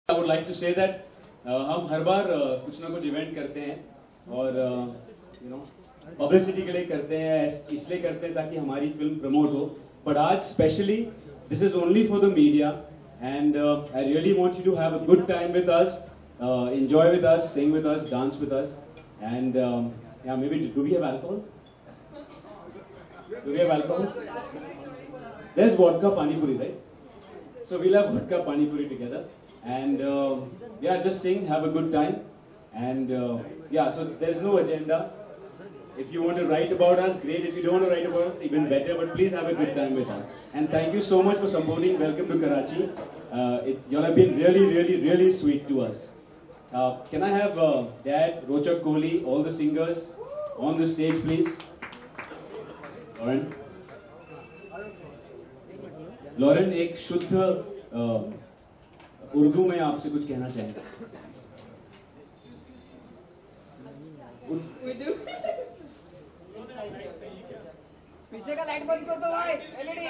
I would like to say that हम हर बार कुछ ना कुछ इवेंट करते हैं और पब्लिसिटी के लिए करते हैं, इसलिए करते हैं ताकि हमारी फिल्म प्रमोट हो. बट आज specially this is only for the media and I really want you to have a good time with us, enjoy with us, sing with us, dance with us, and yeah, maybe do we have alcohol? Do we have alcohol? There's vodka pani puri, right? So we'll have vodka pani puri together. And yeah, just sing, have a good time, and yeah, so there's no agenda. If you want to write about us, great. If you don't want to write about us, even better, but please have a good time with us. And thank you so much for supporting. Welcome to Karachi. Y'all have been really, really, really sweet to us. Can I have Dad, Rochak Kohli, all the singers on the stage, please? Lauren, एक शुद्ध उर्दू में आपसे कुछ कहना चाहेंगे. पीछे का light बंद कर दो भाई. एलईडी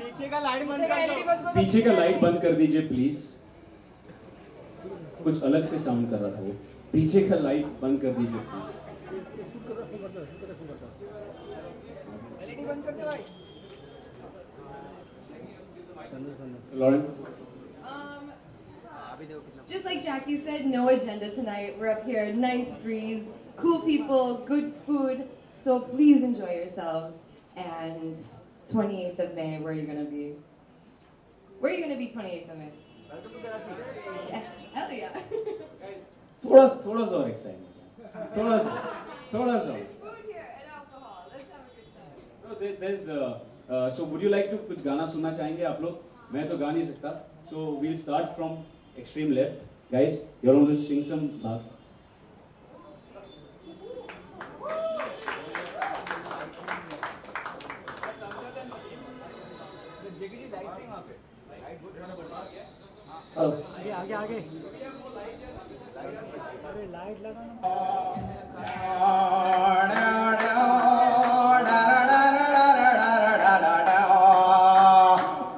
पीछे का लाइट बंद कर दो. पीछे का लाइट बंद कर दीजिए प्लीज. कुछ अलग से साउंड कर रहा था वो. पीछे का लाइट बंद कर दीजिए प्लीज. एलईडी बंद कर दो भाई. Lauren? Just like Jackie said, no agenda tonight. We're up here, nice breeze, cool people, good food. So please enjoy yourselves. And 28th of May, where are you going to be? Where are you going to be 28th of May? Yeah, hell yeah. थोड़ा सा और excitement. थोड़ा सा. There's food here and alcohol. Let's have a good time. No, there's so would you like to कुछ गाना सुनना चाहेंगे आप लोग? मैं तो गा नहीं सकता. So we'll start from extreme left. Guys, you're going to sing some आगे आगे अरे लाइट लगाना.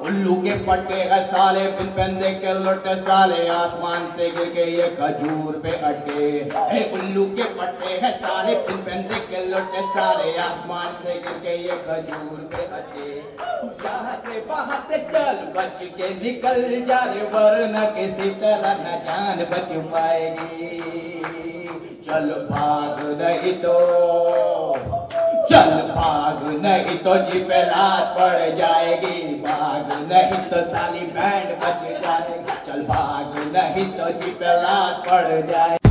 उल्लू के पट्टे है साले, बिन पेंदे के लोटे साले, आसमान से गिर के ये खजूर पे अटके. हे उल्लू के पट्टे है साले, बिन पेंदे के लोटे साले, आसमान से गिर के ये खजूर पे अटके. यहाँ से बाहर से चल, बच के निकल जा रे, वरना किसी तरह न जान बच पाएगी. चल भाग नहीं तो, चल भाग नहीं तो जी पे लात पड़ जाएगी. भाग नहीं तो साली बैंड बच जाएगी. चल भाग नहीं तो जी पे लात पड़ जाएगी.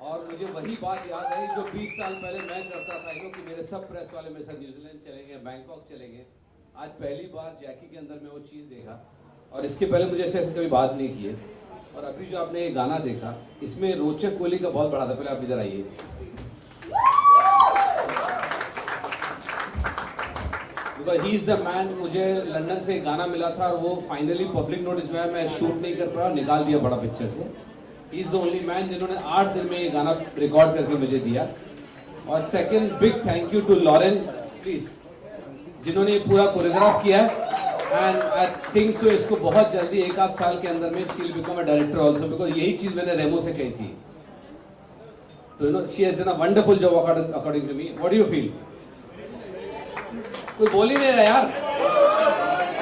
और मुझे वही बात याद आई जो 20 साल पहले मैं करता था, कि मेरे सब प्रेस वाले मेरे साथ न्यूजीलैंड चले गए, बैंकॉक चले गए। आज पहली बार जैकी के अंदर में वो चीज़ देखा, और इसके पहले मुझे ऐसे कभी बात नहीं की है। और अभी जो आपने ये गाना देखा, इसमें रोचक कोहली का बहुत बड़ा था। पहले आप इधर आइए। Because he is the man. मुझे लंदन से एक गाना मिला था और वो फाइनली पब्लिक नोटिस में मैं शूट नहीं कर पाया, निकाल दिया बड़ा पिक्चर से। He is the only man जिन्होंने 8 दिन में ये गाना रिकॉर्ड करके मुझे दिया। और second big thank you to Lauren please, जिन्होंने ये पूरा कोरियोग्राफ किया है। एंड आई थिंक सो इसको बहुत जल्दी 1-8 साल के अंदर में she will become a director also, because यही चीज मैंने रेमो से कही थी। तो you know she has done a wonderful job according to me. What do you feel? कोई बोल ही नहीं रहा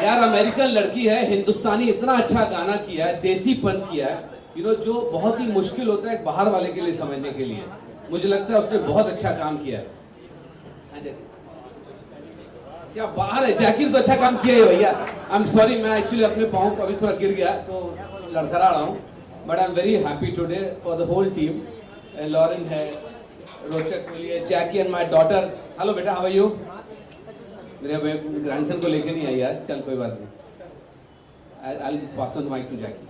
यार। अमेरिकन लड़की है, हिंदुस्तानी इतना अच्छा गाना किया है, देसीपन किया है, यू नो, जो बहुत ही मुश्किल होता है बाहर वाले के लिए समझने के लिए। मुझे लगता है उसने बहुत अच्छा काम किया है। क्या बाहर है, जाकिर तो अच्छा काम किया है भैया। आई एम सॉरी, मैं एक्चुअली अपने पाँव को अभी थोड़ा गिर गया तो लड़खड़ा रहा हूँ, but I am very happy today for the whole team. Lauren है, रोचक कोहली है, Jackie and my daughter. Hello बेटा, हाउ आर यू? मेरे ग्रैंडसन को लेके नहीं आई आज, चल कोई बात नहीं। I will pass on the mike to Jackie.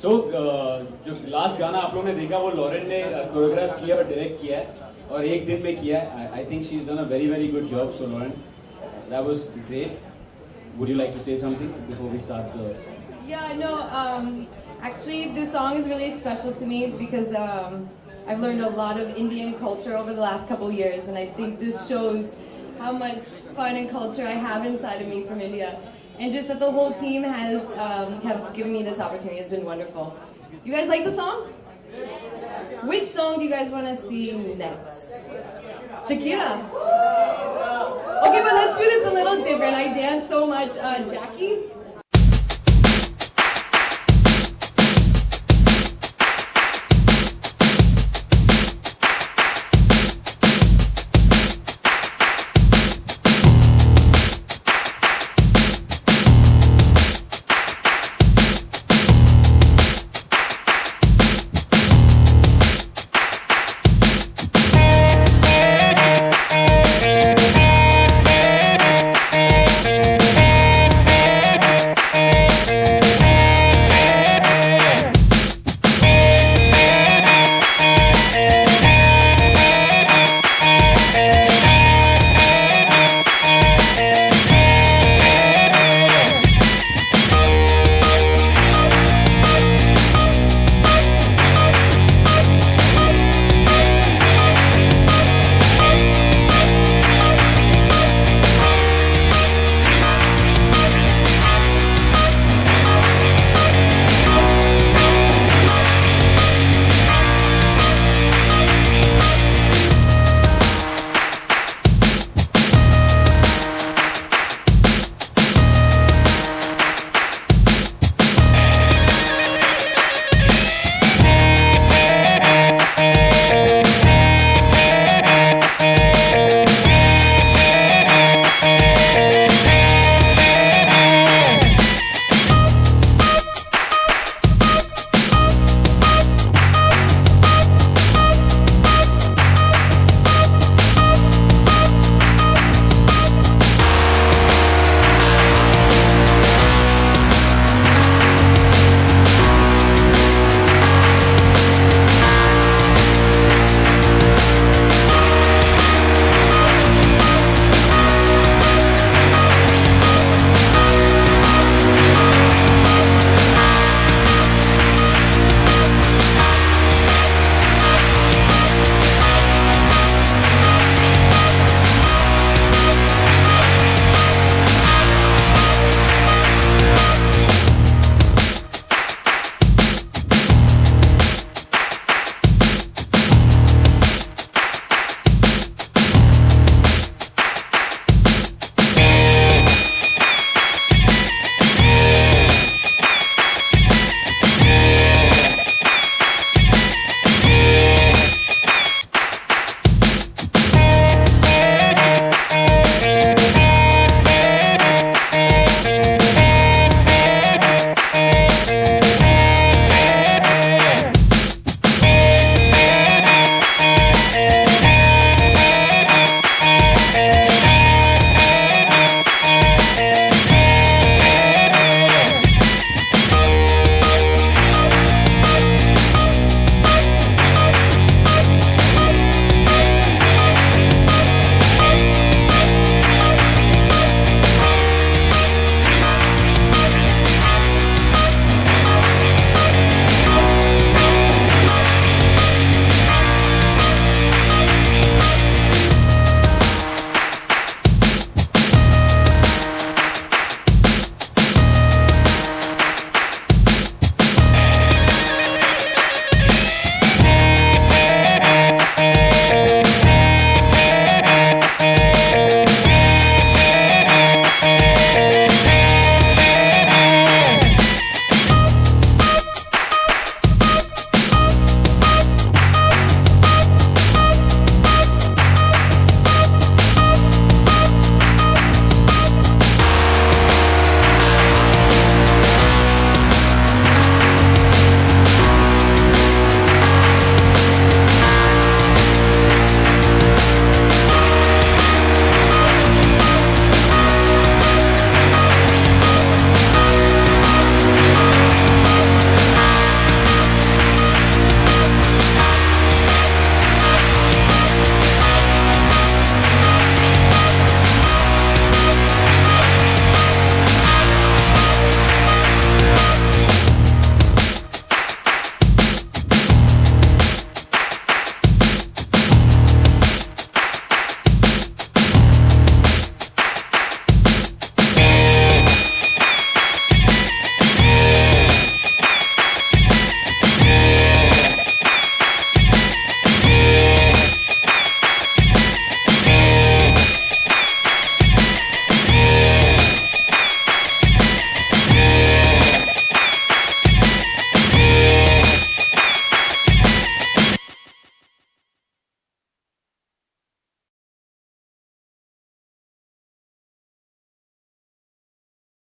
So जो लास्ट गाना आप लोगों ने देखा वो लॉरेन ने कोरियोग्राफ किया और डायरेक्ट किया है और एक दिन में किया है। I think she is done a very very good job. So Lauren, that was great. Would you like to say something before we start the Yeah, no, actually this song is really special to me because I've learned a lot of Indian culture over the last couple years, and I think this shows how much fun and culture I have inside of me from India. And just that the whole team has given me this opportunity has been wonderful. You guys like the song? Which song do you guys want to see next? Shakira. Okay, but let's do this a little different. I dance so much. Jackie?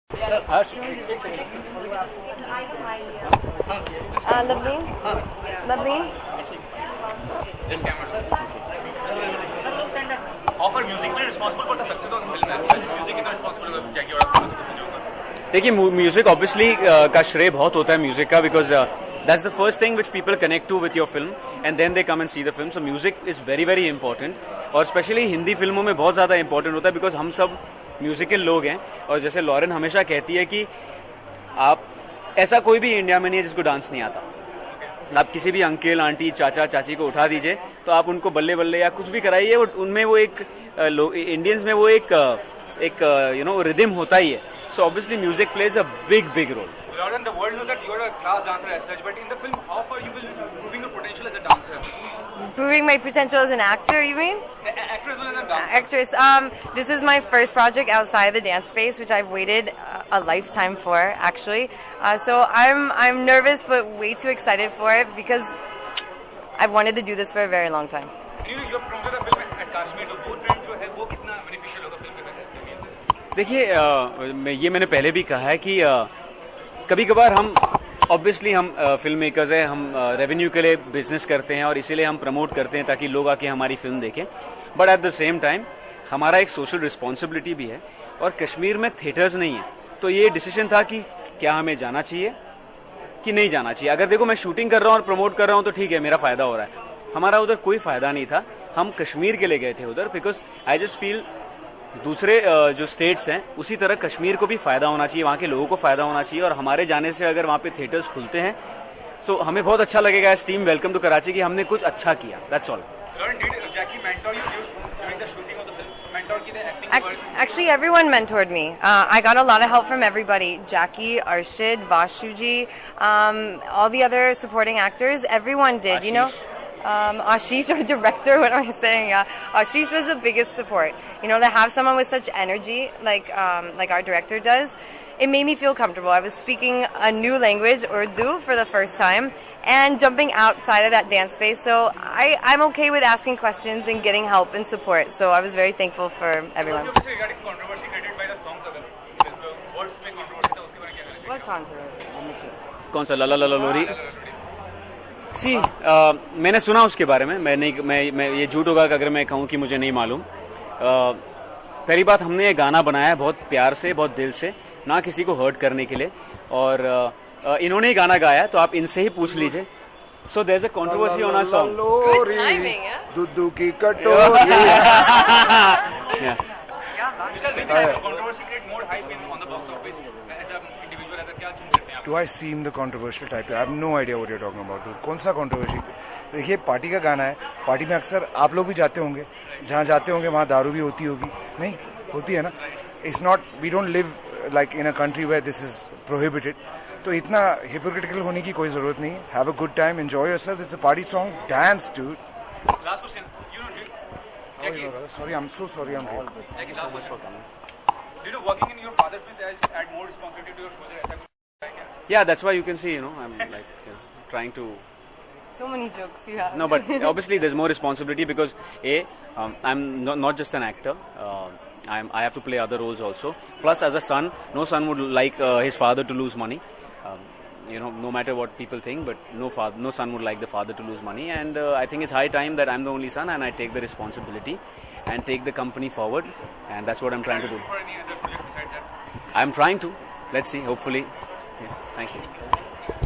Lovely. Offer musically responsible for the success of the film as well. Music is responsible for Jackie और देखिए music obviously का श्रेय बहुत होता है music का because that's the first thing which people connect to with your film and then they come and see the film. So music is very very important और specially Hindi फिल्मों में बहुत ज़्यादा इंपॉर्टेंट होता है बिकॉज हम सब म्यूजिकल लोग हैं. और जैसे लॉरेन हमेशा कहती है कि आप ऐसा कोई भी इंडिया में नहीं है जिसको डांस नहीं आता. आप किसी भी अंकल आंटी चाचा चाची को उठा दीजिए तो आप उनको बल्ले बल्ले या कुछ भी कराइए उनमें वो एक इंडियंस में वो एक यू नो रिदम होता ही है. So obviously music plays a big role. Lauren, the world knows that you are a class dancer as such, but in the film, how far you will proving your potential as a dancer? Proving my potential as an actor, you mean? Actor as well as a dancer. Actress. This is my first project outside the dance space, which I've waited a lifetime for, actually. So I'm nervous, but way too excited for it because I've wanted to do this for a very long time. You promoted the film at Kashmir, तो वो trend जो है वो कितना beneficial होगा film के वजह से? देखिए ये मैंने पहले भी कहा है कि कभी कभार हम ऑब्वियसली हम फिल्म मेकर्स हैं, हम रेवेन्यू के लिए बिजनेस करते हैं और इसीलिए हम प्रमोट करते हैं ताकि लोग आके हमारी फिल्म देखें. But at the same time हमारा एक सोशल रिस्पॉन्सिबिलिटी भी है और कश्मीर में थिएटर्स नहीं है तो ये डिसीजन था कि क्या हमें जाना चाहिए कि नहीं जाना चाहिए. अगर देखो मैं शूटिंग कर रहा हूँ और प्रमोट कर रहा हूँ तो ठीक है मेरा फायदा हो रहा है. हमारा उधर कोई फायदा नहीं था. हम कश्मीर के लिए गए थे उधर बिकॉज आई जस्ट फील दूसरे जो स्टेट्स हैं उसी तरह कश्मीर को भी फायदा होना चाहिए, वहाँ के लोगों को फायदा होना चाहिए और हमारे जाने से अगर वहाँ पे थिएटर्स खुलते हैं सो हमें बहुत अच्छा लगेगा. As team welcome to Karachi कि हमने कुछ अच्छा किया. That's all. Actually, everyone mentored me. I got a lot of help from everybody. Jackie, Arshid, Vashuji, all the other supporting actors. Everyone did, you know. Ashish, our director, what am I saying? Ashish was the biggest support. You know, to have someone with such energy, like our director does, it made me feel comfortable. I was speaking a new language, Urdu, for the first time, and jumping outside of that dance space. So I'm okay with asking questions and getting help and support. So I was very thankful for everyone. Controversy created by the songs अगर the words में controversy था उसके बारे में क्या कहना चाहिए? What controversy? कौन सा ला ला लोरी सी मैंने सुना उसके बारे में. मैं ये झूठ होगा अगर मैं कहूँ कि मुझे नहीं मालूम. पहली बात हमने ये गाना बनाया है बहुत प्यार से बहुत दिल से, ना किसी को हर्ट करने के लिए और इन्होंने ही गाना गाया है तो आप इनसे ही पूछ लीजिए. So there is a controversy on our song. Good timing, yeah? दूध की कटोरी. Controversy create more hype on the box office as an individual. अगर क्या चीज करते हैं आप? Do I seem the controversial type? I have no idea what you're talking about. Dude. कौन सा controversy? देखिए पार्टी का गाना है. पार्टी में अक्सर आप लोग भी जाते होंगे. जहाँ जाते होंगे वहाँ दारू भी होती होगी. नहीं होती है ना. It's not. We don't live like in a country where this is prohibited. तो इतना hypocritical होने की कोई जरूरत नहीं. Have a good time. Enjoy yourself. It's a party song. Dance, dude. Last question. Jackie, Sorry, I'm so sorry. I'm late. Jackie, last question. Do you know working in your father's film add more responsibility to your shoulder? ऐसा कुछ है क्या? Yeah, that's why you can see, I'm like trying to. So many jokes you have. No, but obviously there's more responsibility because I'm not just an actor. I have to play other roles also. Plus, as a son, no son would like his father to lose money. No matter what people think, but no son would like the father to lose money. And I think it's high time that I'm the only son and I take the responsibility and take the company forward. And that's what I'm trying to do. For any other project besides that? I'm trying to. Let's see. Hopefully. Yes. Thank you.